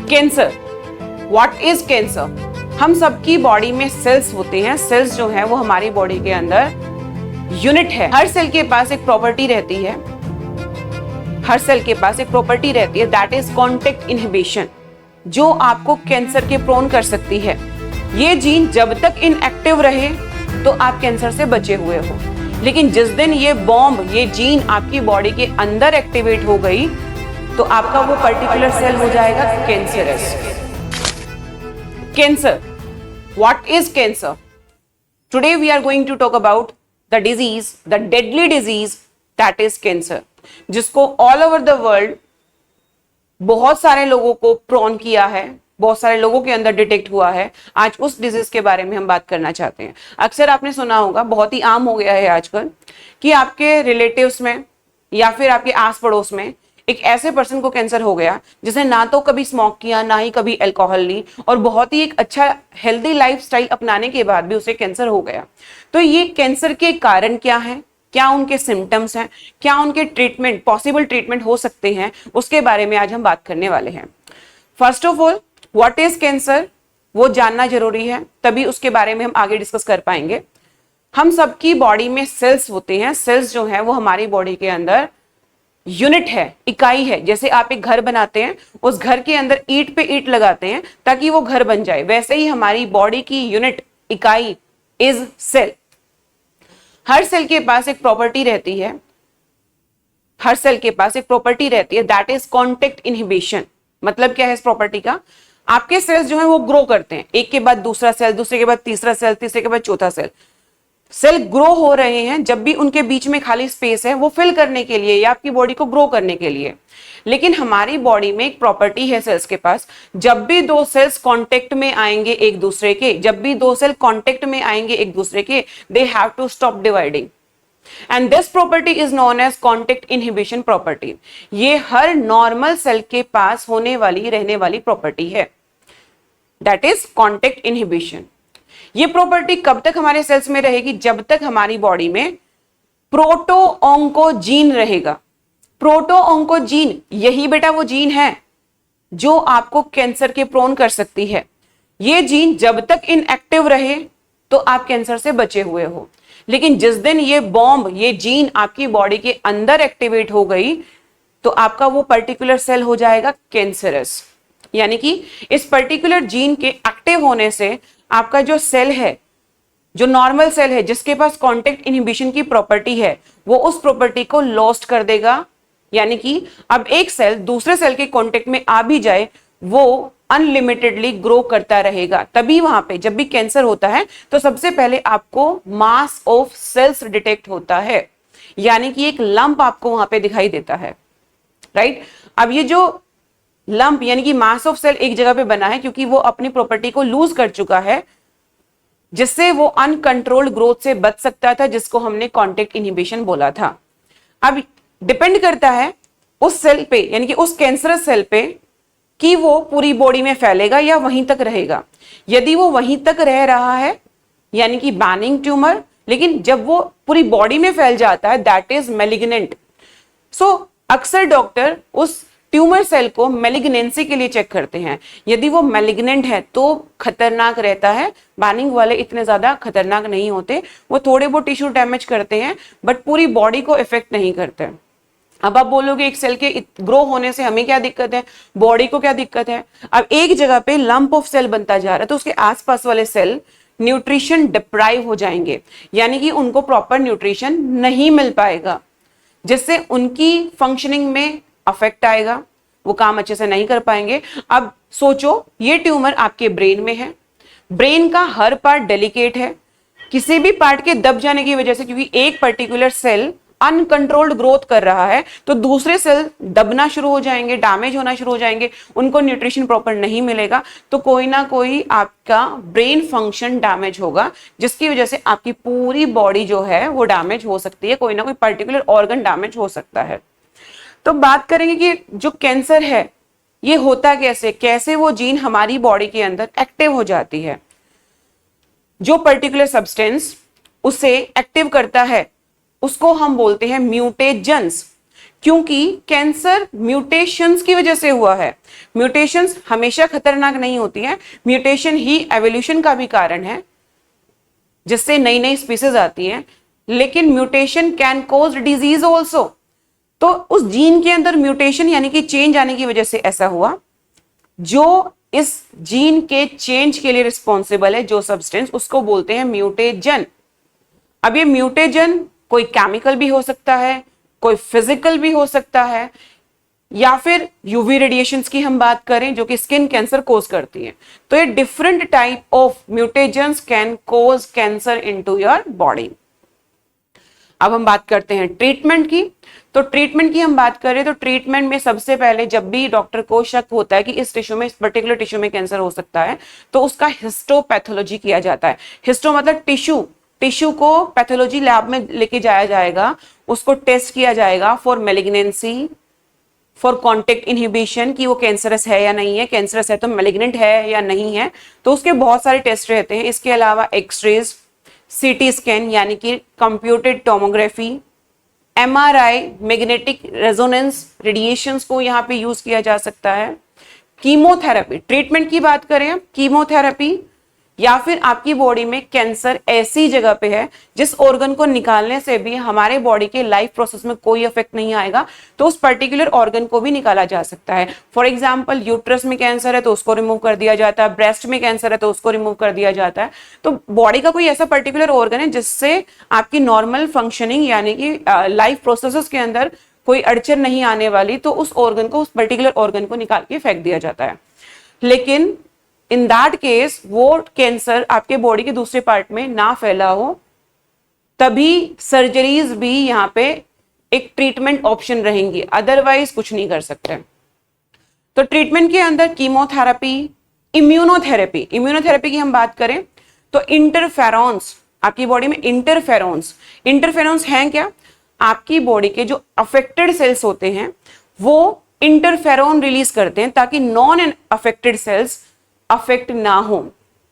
Cancer, what is cancer? हम सबकी body में सेल्स होते हैं। सेल्स जो है वो हमारी बॉडी के अंदर यूनिट है। हर सेल के पास एक प्रॉपर्टी रहती है, हर सेल के पास एक प्रॉपर्टी रहती है, दैट इज कॉन्टेक्ट इनहिबिशन, जो आपको कैंसर के प्रोन कर सकती है। ये जीन जब तक इनएक्टिव रहे तो आप कैंसर से बचे हुए हो, लेकिन जिस दिन ये बॉम्ब, ये जीन आपकी बॉडी के अंदर एक्टिवेट हो गई तो आपका वो पर्टिकुलर सेल हो जाएगा cancerous. Cancer, what is cancer? Today we are going to talk about the disease, the deadly disease that is cancer, जिसको ऑल ओवर द वर्ल्ड बहुत सारे लोगों को प्रोन किया है, बहुत सारे लोगों के अंदर डिटेक्ट हुआ है। आज उस डिजीज के बारे में हम बात करना चाहते हैं। अक्सर आपने सुना होगा, बहुत ही आम हो गया है आजकल, कि आपके रिलेटिव्स में या फिर आपके आस पड़ोस में एक ऐसे पर्सन को कैंसर हो गया जिसने ना तो कभी स्मोक किया, ना ही कभी अल्कोहल ली, और बहुत ही एक अच्छा हेल्दी लाइफस्टाइल अपनाने के बाद भी उसे कैंसर हो गया। तो ये कैंसर के कारण क्या है, क्या उनके सिम्टम्स हैं, क्या उनके ट्रीटमेंट, पॉसिबल ट्रीटमेंट हो सकते हैं, उसके बारे में आज हम बात करने वाले हैं। First of all, what is cancer, वो जानना जरूरी है, तभी उसके बारे में हम आगे डिस्कस कर पाएंगे। हम सबकी बॉडी में सेल्स होते हैं। सेल्स जो है वो हमारी बॉडी के अंदर यूनिट है, इकाई है। जैसे आप एक घर बनाते हैं, उस घर के अंदर ईंट पे ईंट लगाते हैं ताकि वो घर बन जाए, वैसे ही हमारी बॉडी की यूनिट, इकाई इज सेल। हर सेल के पास एक प्रॉपर्टी रहती है, हर सेल के पास एक प्रॉपर्टी रहती है, दैट इज कॉन्टेक्ट इनहिबिशन। मतलब क्या है इस प्रॉपर्टी का? आपके सेल्स जो है वो ग्रो करते हैं, एक के बाद दूसरा सेल, दूसरे के बाद तीसरा सेल, तीसरे के बाद चौथा सेल। सेल ग्रो हो रहे हैं जब भी उनके बीच में खाली स्पेस है, वो फिल करने के लिए या आपकी बॉडी को ग्रो करने के लिए। लेकिन हमारी बॉडी में एक प्रॉपर्टी है सेल्स के पास, जब भी दो सेल्स कांटेक्ट में आएंगे एक दूसरे के, जब भी दो सेल कांटेक्ट में आएंगे एक दूसरे के, they have to stop dividing, and this property is known as contact inhibition property. ये हर नॉर्मल सेल के पास होने वाली, रहने वाली प्रॉपर्टी है, दैट इज कॉन्टेक्ट इनहिबिशन। ये प्रॉपर्टी कब तक हमारे सेल्स में रहेगी? जब तक हमारी बॉडी में प्रोटोऑन्कोजीन रहेगा। प्रोटोऑन्कोजीन, यही बेटा वो जीन है जो आपको कैंसर के प्रोन कर सकती है। ये जीन जब तक इनएक्टिव रहे तो आप कैंसर से बचे हुए हो, लेकिन जिस दिन ये बॉम्ब, ये जीन आपकी बॉडी के अंदर एक्टिवेट हो गई तो आपका वो पर्टिकुलर सेल हो जाएगा कैंसरस। यानी कि इस पर्टिकुलर जीन के एक्टिव होने से आपका जो सेल है, जो नॉर्मल सेल है जिसके पास कॉन्टेक्ट इनहिबिशन की प्रॉपर्टी है, वो उस प्रॉपर्टी को लॉस्ट कर देगा। यानी कि अब एक सेल दूसरे सेल के कॉन्टेक्ट में आ भी जाए, वो अनलिमिटेडली ग्रो करता रहेगा। तभी वहां पे जब भी कैंसर होता है तो सबसे पहले आपको मास ऑफ सेल्स डिटेक्ट होता है, यानी कि एक लंप आपको वहां पे दिखाई देता है, राइट। अब ये जो लंप यानी कि मास ऑफ सेल एक जगह पे बना है क्योंकि वो अपनी प्रॉपर्टी को लूज कर चुका है, जिससे वो अनकंट्रोल्ड ग्रोथ से बच सकता था, जिसको हमने कॉन्टेक्ट इनहिबिशन बोला था। अब डिपेंड करता है उस सेल पे, यानी कि उस कैंसरस सेल पे, कि वो पूरी बॉडी में फैलेगा या वहीं तक रहेगा। यदि वो वहीं तक रह रहा है यानी कि बैनिंग ट्यूमर, लेकिन जब वो पूरी बॉडी में फैल जाता है दैट इज मैलिग्नेंट। सो अक्सर डॉक्टर उस ट्यूमर सेल को मैलिग्नेंसी के लिए चेक करते हैं। यदि वो मैलिग्नेंट है तो खतरनाक रहता है, बैनिंग वाले इतने ज्यादा खतरनाक नहीं होते, वो थोड़े बहुत टिश्यू डैमेज करते हैं बट पूरी बॉडी को इफेक्ट नहीं करते। अब आप बोलोगे एक सेल के ग्रो होने से हमें क्या दिक्कत है, बॉडी को क्या दिक्कत है? अब एक जगह पे लंप ऑफ सेल बनता जा रहा है तो उसके आसपास वाले सेल न्यूट्रिशन डिप्राइव हो जाएंगे, यानी कि उनको प्रॉपर न्यूट्रिशन नहीं मिल पाएगा, जिससे उनकी फंक्शनिंग में अफेक्ट आएगा, वो काम अच्छे से नहीं कर पाएंगे। अब सोचो, ये ट्यूमर आपके ब्रेन में है, ब्रेन का हर पार्ट डेलिकेट है, किसी भी पार्ट के दब जाने की वजह से, क्योंकि एक पर्टिकुलर सेल अनकंट्रोल्ड ग्रोथ कर रहा है तो दूसरे सेल दबना शुरू हो जाएंगे, डैमेज होना शुरू हो जाएंगे, उनको न्यूट्रिशन प्रॉपर नहीं मिलेगा तो कोई ना कोई आपका ब्रेन फंक्शन डैमेज होगा, जिसकी वजह से आपकी पूरी बॉडी जो है वो डैमेज हो सकती है, कोई ना कोई पर्टिकुलर ऑर्गन डैमेज हो सकता है। तो बात करेंगे कि जो कैंसर है ये होता कैसे, कैसे वो जीन हमारी बॉडी के अंदर एक्टिव हो जाती है। जो पर्टिकुलर सब्सटेंस उसे एक्टिव करता है उसको हम बोलते हैं म्यूटेजेंस। क्योंकि कैंसर म्यूटेशंस की वजह से हुआ है। म्यूटेशंस हमेशा खतरनाक नहीं होती है, म्यूटेशन ही एवोल्यूशन का भी कारण है जिससे नई नई स्पीसीज आती है, लेकिन mutation can cause disease also. तो उस जीन के अंदर म्यूटेशन यानी कि चेंज आने की वजह से ऐसा हुआ। जो इस जीन के चेंज के लिए रिस्पॉन्सिबल है, जो सब्सटेंस, उसको बोलते हैं म्यूटेजन। अब ये म्यूटेजन कोई केमिकल भी हो सकता है, कोई फिजिकल भी हो सकता है, या फिर यूवी रेडिएशंस की हम बात करें जो कि स्किन कैंसर कोज करती है। तो ये different type of mutations can cause cancer into your body. अब हम बात करते हैं ट्रीटमेंट की। तो ट्रीटमेंट की हम बात करें तो ट्रीटमेंट में सबसे पहले जब भी डॉक्टर को शक होता है कि इस टिश्यू में, इस पर्टिकुलर टिश्यू में कैंसर हो सकता है, तो उसका हिस्टोपैथोलॉजी किया जाता है। हिस्टो मतलब टिश्यू को पैथोलॉजी लैब में लेके जाया जाएगा, उसको टेस्ट किया जाएगा for malignancy, for contact inhibition, कि वो कैंसरस है या नहीं है, कैंसरस है तो मेलिग्नेंट है या नहीं है। तो उसके बहुत सारे टेस्ट रहते हैं। इसके अलावा एक्सरेज, सीटी स्कैन यानी कि computed tomography, MRI, magnetic resonance, radiations को यहाँ पे यूज किया जा सकता है। कीमोथेरेपी, ट्रीटमेंट की बात करें, कीमोथेरेपी, या फिर आपकी बॉडी में कैंसर ऐसी जगह पे है जिस ऑर्गन को निकालने से भी हमारे बॉडी के लाइफ प्रोसेस में कोई इफेक्ट नहीं आएगा, तो उस पर्टिकुलर ऑर्गन को भी निकाला जा सकता है। फॉर एग्जांपल यूट्रस में कैंसर है तो उसको रिमूव कर दिया जाता है, ब्रेस्ट में कैंसर है तो उसको रिमूव कर दिया जाता है। तो बॉडी का कोई ऐसा पर्टिकुलर ऑर्गन है जिससे आपकी नॉर्मल फंक्शनिंग यानी कि लाइफ प्रोसेस के अंदर कोई अड़चन नहीं आने वाली, तो उस ऑर्गन को, उस पर्टिकुलर ऑर्गन को निकाल के फेंक दिया जाता है। लेकिन इन दैट केस वो कैंसर आपके बॉडी के दूसरे पार्ट में ना फैला हो, तभी सर्जरीज भी यहाँ पे एक ट्रीटमेंट ऑप्शन रहेंगी, अदरवाइज कुछ नहीं कर सकते। तो ट्रीटमेंट के अंदर कीमोथेरेपी, इम्यूनोथेरेपी की हम बात करें तो इंटरफेरॉन्स, आपकी बॉडी में इंटरफेरॉन्स हैं क्या? आपकी बॉडी के जो अफेक्टेड सेल्स होते हैं वो इंटरफेरॉन रिलीज करते हैं ताकि नॉन अफेक्टेड सेल्स अफेक्ट ना हो।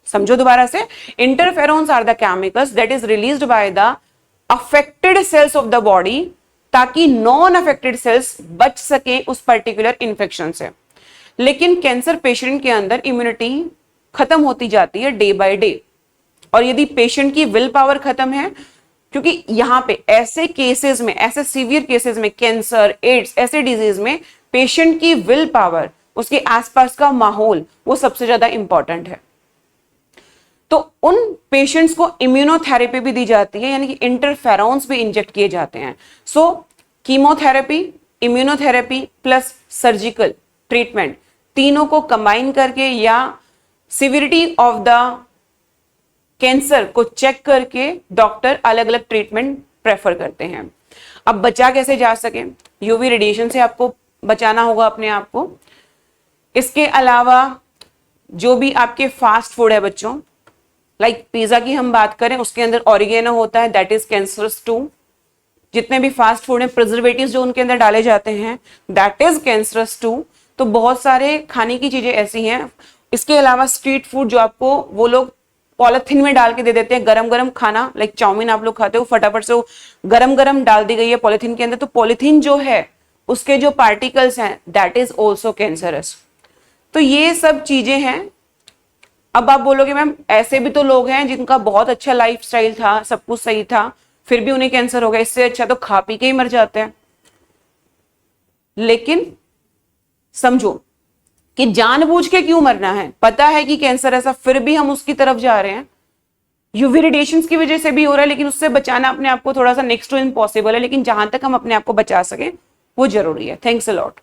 समझो दोबारा से, interferons are the chemicals that is released by the affected cells of the body, ताकि नॉन अफेक्टेड सेल्स बच सके उस पर्टिकुलर इंफेक्शन से। लेकिन कैंसर पेशेंट के अंदर इम्यूनिटी खत्म होती जाती है डे बाय डे, और यदि पेशेंट की विल पावर खत्म है, क्योंकि यहां पे ऐसे केसेस में, ऐसे सीवियर केसेस में, कैंसर, एड्स, ऐसे डिजीज में पेशेंट की विल पावर, उसके आसपास का माहौल, वो सबसे ज्यादा इंपॉर्टेंट है। तो उन पेशेंट्स को इम्यूनोथेरेपी भी दी जाती है, यानी कि इंटरफेरॉन्स भी इंजेक्ट किए जाते हैं। So chemotherapy, immunotherapy plus surgical treatment, तीनों को कंबाइन करके या सिविरिटी ऑफ द कैंसर को चेक करके डॉक्टर अलग अलग ट्रीटमेंट प्रेफर करते हैं। अब बचा कैसे जा सके? यूवी रेडिएशन से आपको बचाना होगा अपने आप को। इसके अलावा जो भी आपके फास्ट फूड है बच्चों, लाइक पिज्जा की हम बात करें, उसके अंदर ऑरिगेनो होता है, दैट इज कैंसरस टू। जितने भी फास्ट फूड है, प्रिजर्वेटिव्स जो उनके अंदर डाले जाते हैं, दैट इज कैंसरस टू। तो बहुत सारे खाने की चीजें ऐसी हैं। इसके अलावा स्ट्रीट फूड जो आपको वो लोग पॉलिथीन में डाल के दे देते हैं, गरम गरम खाना, लाइक चाउमीन आप लोग खाते हो, फटाफट से वो गरम गरम डाल दी गई है पॉलिथीन के अंदर, तो पॉलिथीन जो है उसके जो पार्टिकल्स हैं दैट इज ऑल्सो कैंसरस। तो ये सब चीजें हैं। अब आप बोलोगे मैम ऐसे भी तो लोग हैं जिनका बहुत अच्छा लाइफस्टाइल था, सब कुछ सही था, फिर भी उन्हें कैंसर हो गया, इससे अच्छा तो खा पी के ही मर जाते हैं। लेकिन समझो कि जानबूझ के क्यों मरना है, पता है कि कैंसर ऐसा, फिर भी हम उसकी तरफ जा रहे हैं। यूवी रेडिएशंस की वजह से भी हो रहा है, लेकिन उससे बचाना अपने आप को थोड़ा सा नेक्स्ट टू इम्पॉसिबल है, लेकिन जहां तक हम अपने आप को बचा सकें वो जरूरी है। Thanks a lot.